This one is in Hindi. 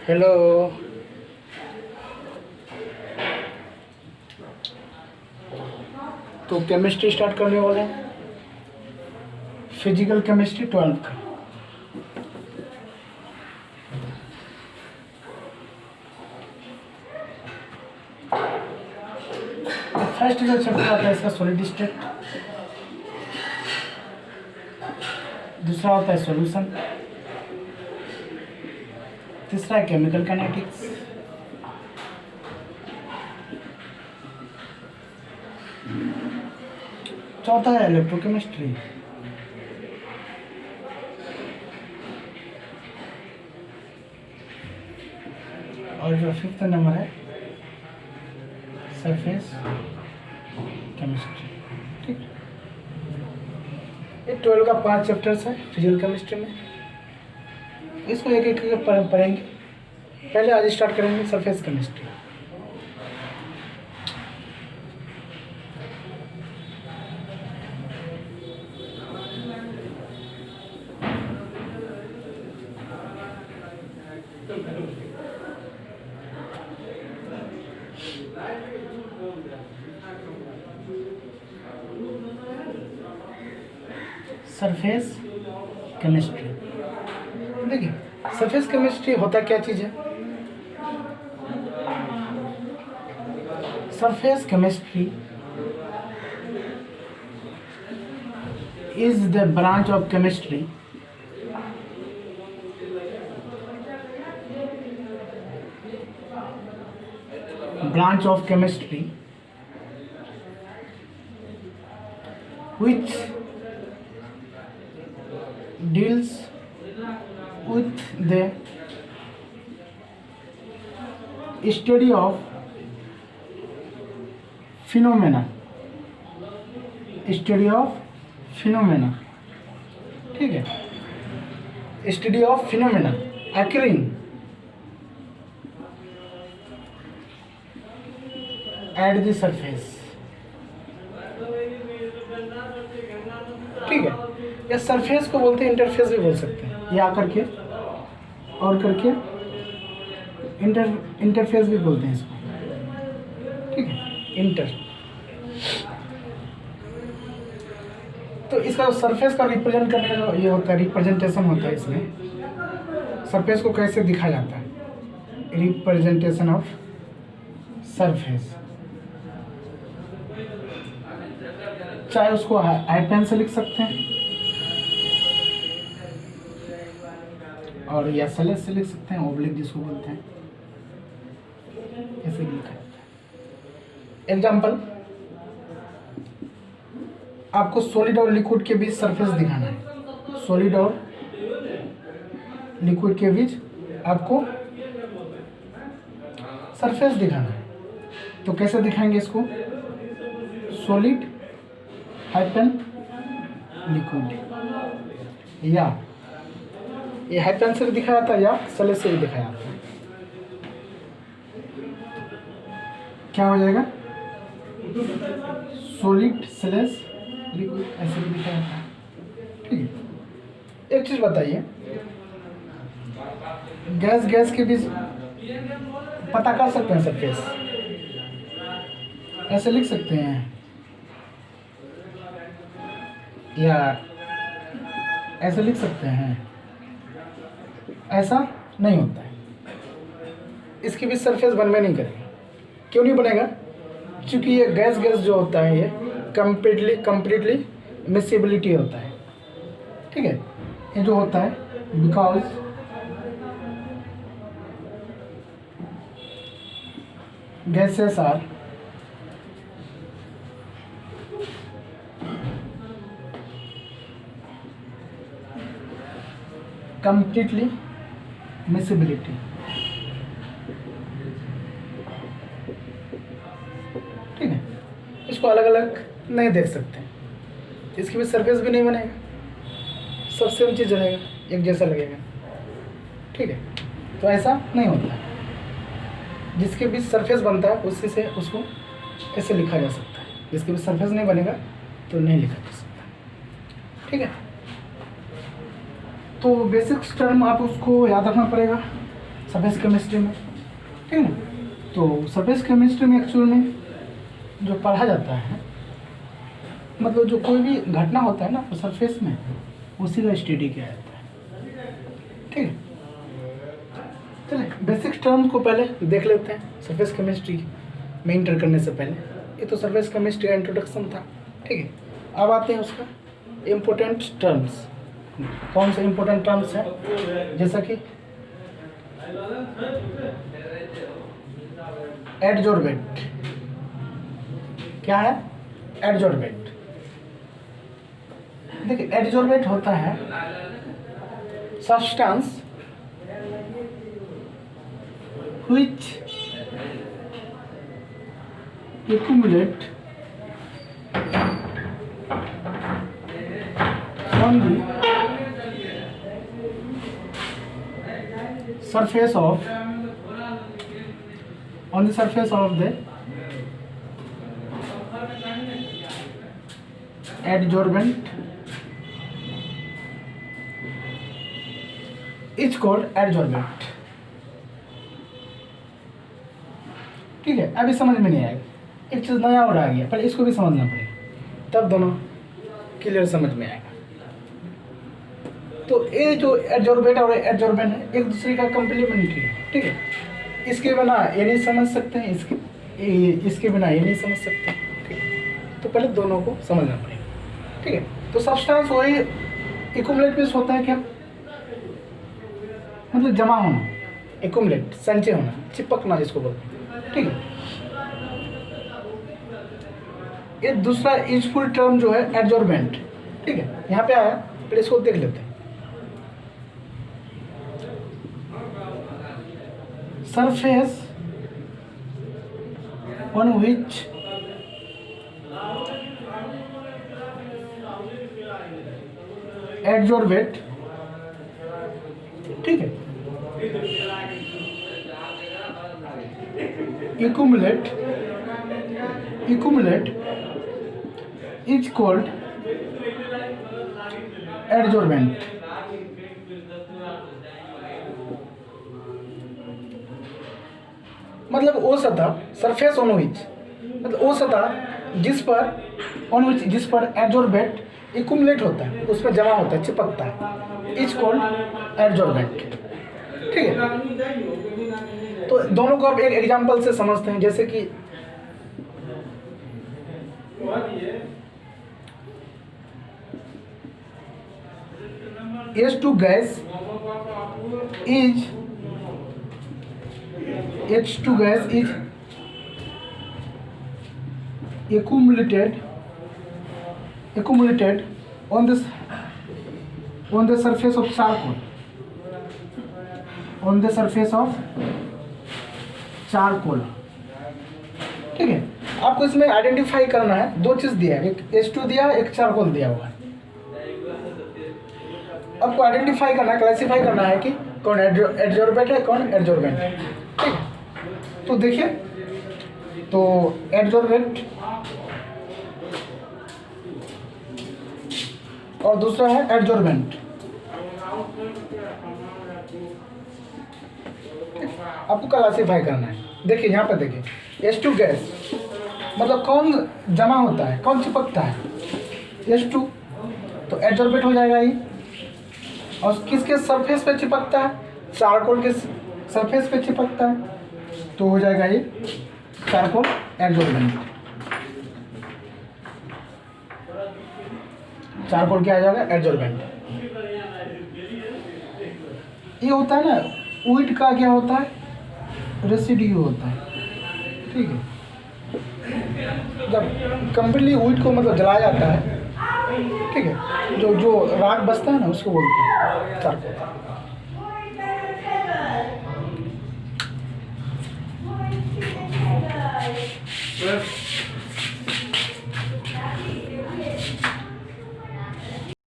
हेलो। तो केमिस्ट्री स्टार्ट करने वाले हैं, फिजिकल केमिस्ट्री 12th का। फर्स्ट जो चैप्टर आता है इसका सॉलिड स्टेट, दूसरा होता है सॉल्यूशन, तीसरा है केमिकल काइनेटिक्स, चौथा है इलेक्ट्रोकेमिस्ट्री, और जो फिफ्थ नंबर है सरफेस केमिस्ट्री। ठीक, ये 12 का 5 चैप्टर्स है फिजिकल केमिस्ट्री में। इसको एक एक करके पढ़ेंगे। पहले आज स्टार्ट करेंगे सरफेस केमिस्ट्री। सरफेस केमिस्ट्री, देखिए सरफेस केमिस्ट्री होता क्या चीज़ है। Surface chemistry is the branch of chemistry which deals with the study of phenomena, ठीक है, study of phenomena occurring at the surface। ठीक है, या सरफेस को बोलते हैं, इंटरफेस भी बोल सकते हैं, या करके और करके इंटरफेस भी बोलते हैं इसको। ठीक है, तो इसका सरफेस का रिप्रेजेंट करने का जो ये होता है, रिप्रेजेंटेशन होता है इसमें। सरफेस को कैसे दिखा जाता है, रिप्रेजेंटेशन ऑफ सरफेस, चाहे उसको आई पेन से लिख सकते हैं और या स्लेट से लिख सकते हैं, ओब्लिक जिसको बोलते हैं, ऐसे लिखा जाता है। एग्जाम्पल, आपको सॉलिड और लिक्विड के बीच सरफेस दिखाना है। सॉलिड और लिक्विड के बीच आपको सरफेस दिखाना है, तो कैसे दिखाएंगे इसको, सॉलिड हाइपन लिक्विड, या ये हाइपन से दिखाया जाता है या स्लेट से भी दिखाया जाता है। क्या हो जाएगा, सॉलिड स्लेश लिक्विड, ऐसे भी दिखाया जाता है। ठीक है, एक चीज बताइए, गैस के बीच पता कर सकते हैं सरफेस, ऐसे लिख सकते हैं या ऐसे लिख सकते हैं, ऐसा नहीं होता है। इसकी भी सरफेस बनवे नहीं करेगा। क्यों नहीं बनेगा, क्योंकि ये गैस जो होता है ये कंप्लीटली मिसिबिलिटी होता है। ठीक है, ये जो होता है because gases are completely miscibility. ठीक है, इसको अलग अलग नहीं देख सकते, इसकी भी सरफेस भी नहीं बनेगा, सब सेम चीज़ रहेगा, एक जैसा लगेगा। ठीक है, तो ऐसा नहीं होता है। जिसके बीच सरफेस बनता है उसी से उसको ऐसे लिखा जा सकता है, जिसके बीच सरफेस नहीं बनेगा तो नहीं लिखा जा सकता। ठीक है, तो बेसिक टर्म आप उसको याद रखना पड़ेगा। सरफेस केमिस्ट्री में, ठीक है ना। तो सरफेस केमिस्ट्री में एक्चुअल में जो पढ़ा जाता है, मतलब जो कोई भी घटना होता है ना तो सरफेस में उसी का स्टडी किया जाता है, ठीक है। चलिए बेसिक टर्म्स को पहले देख लेते हैं सरफेस केमिस्ट्री में इंटर करने से पहले। ये तो सरफेस केमिस्ट्री का इंट्रोडक्शन था, ठीक है। अब आते हैं उसका इम्पोर्टेंट टर्म्स। कौन से इम्पोर्टेंट टर्म्स हैं, जैसा कि एडजॉर्बेंट। क्या है एडजॉर्बेंट? देखिए एडजॉर्बेंट होता है substance which accumulate on the surface of the adsorbent is called adsorbent, ठीक है। अभी समझ में नहीं आएगा, एक चीज़ नया और आ गया, पर इसको भी समझना पड़ेगा, तब दोनों क्लियर समझ में आएगा। तो ये जो एडजॉर्बेंट और एडजॉर्बेंट है एक दूसरे का कम्प्लीमेंट्री है, ठीक है। इसके बिना ये नहीं समझ सकते हैं, इसके बिना ये नहीं समझ सकते, ठीक है। तो पहले दोनों को समझना पड़ेगा, ठीक है। तो सब्सटेंस वही एक्युमुलेट में होता है क्या, मतलब जमा होना, एक्युमुलेट संचय होना, चिपकना जिसको बोलते हैं, ठीक है। ये दूसरा यूजफुल टर्म जो है एडजॉर्बेंट, ठीक है, यहाँ पे आया, पहले इसको देख लेते हैं। सरफेस on which adsorbate, ठीक है, accumulate is called adsorbent, मतलब वो सतह सरफेस ऑन विच, मतलब वो सतह जिस पर एडजॉर्बेंट एक्युमुलेट होता है, उस पर जमा होता है, चिपकता है, इज कॉल्ड एडजॉर्बेंट, ठीक है। तो दोनों को अब एक एग्जांपल से समझते हैं, जैसे कि H2 gas is accumulated on the surface of charcoal, ठीक है। आपको इसमें आइडेंटिफाई करना है, दो चीज़ दिया है, एक H2 दिया है, एक चारकोल दिया हुआ है। आपको आइडेंटिफाई करना है, क्लासिफाई करना है कि कौन एडजॉर्बेंट है, कौन एडजॉर्बेंट है, ठीक है। तो देखिए, तो एडजॉर्बेंट और दूसरा है एडजॉर्बेंट, आपको क्लासिफाई करना है। देखिए यहाँ पर देखिए H2 गैस, मतलब कौन जमा होता है, कौन चिपकता है, H2, तो एडजॉर्बेंट हो जाएगा ये। और किसके सरफेस पे चिपकता है, चारकोल के सरफेस पे चिपकता है, तो हो जाएगा ये चारकोल एडजॉर्बेंट। चारकोल क्या आ जाएगा, एडजॉर्बेंट। ये होता है ना, वुड का क्या होता है, रेसिड्यू होता है, ठीक है। जब कंप्लीटली वुड को मतलब जलाया जाता है, ठीक है, जो राख बचता है ना, उसको बोलते हैं चारकोल।